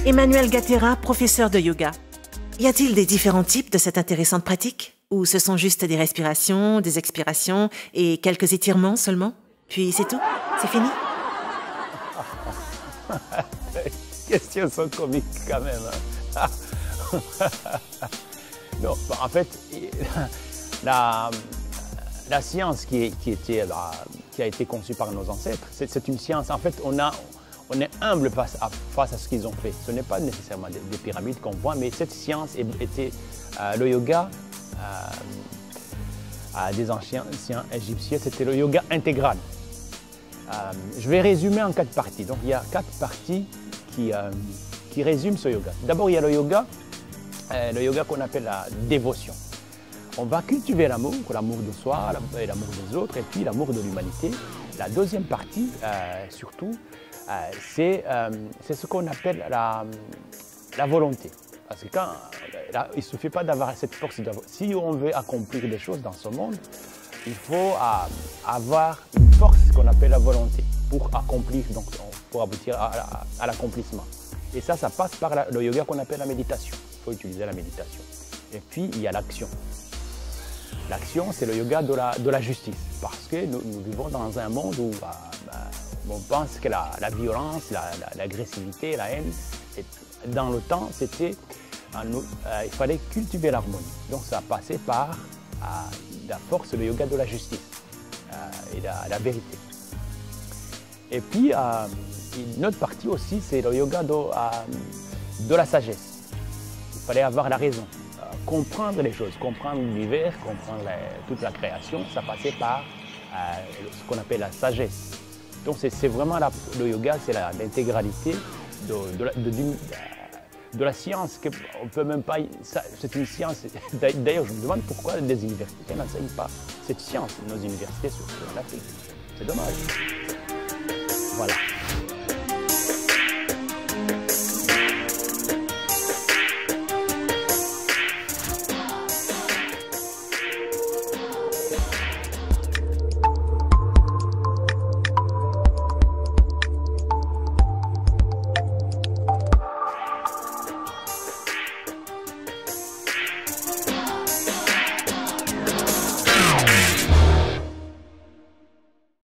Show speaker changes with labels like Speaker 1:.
Speaker 1: Emmanuel Gatera, professeur de yoga. Y a-t-il des différents types de cette intéressante pratique? Ou ce sont juste des respirations, des expirations et quelques étirements seulement? Puis c'est tout? C'est fini?
Speaker 2: Les questions sont comiques quand même. Hein. Non, en fait, la science qui a été conçue par nos ancêtres, c'est une science. En fait, on est humble face à ce qu'ils ont fait. Ce n'est pas nécessairement des pyramides qu'on voit, mais cette science était le yoga des anciens égyptiens, c'était le yoga intégral. Je vais résumer en 4 parties. Donc il y a 4 parties qui résument ce yoga. D'abord, il y a le yoga qu'on appelle la dévotion. On va cultiver l'amour de soi, l'amour des autres et puis l'amour de l'humanité. La deuxième partie, surtout, c'est ce qu'on appelle la volonté. Parce que il ne suffit pas d'avoir cette force. Si on veut accomplir des choses dans ce monde, il faut avoir une force qu'on appelle la volonté pour accomplir, donc pour aboutir à l'accomplissement. Et ça passe par le yoga qu'on appelle la méditation. Il faut utiliser la méditation. Et puis, il y a l'action. L'action, c'est le yoga de la justice. Parce que nous vivons dans un monde où on pense que la violence, l'agressivité, la haine, dans le temps, il fallait cultiver l'harmonie. Donc ça passait par la force, le yoga de la justice et la vérité. Et puis, une autre partie aussi, c'est le yoga de la sagesse. Il fallait avoir la raison, comprendre les choses, comprendre l'univers, comprendre toute la création. Ça passait par ce qu'on appelle la sagesse. Donc c'est vraiment le yoga, c'est l'intégralité de la science, qu'on peut même pas. C'est une science. D'ailleurs, je me demande pourquoi les universités n'enseignent pas cette science, nos universités, surtout en Afrique. C'est dommage. Voilà.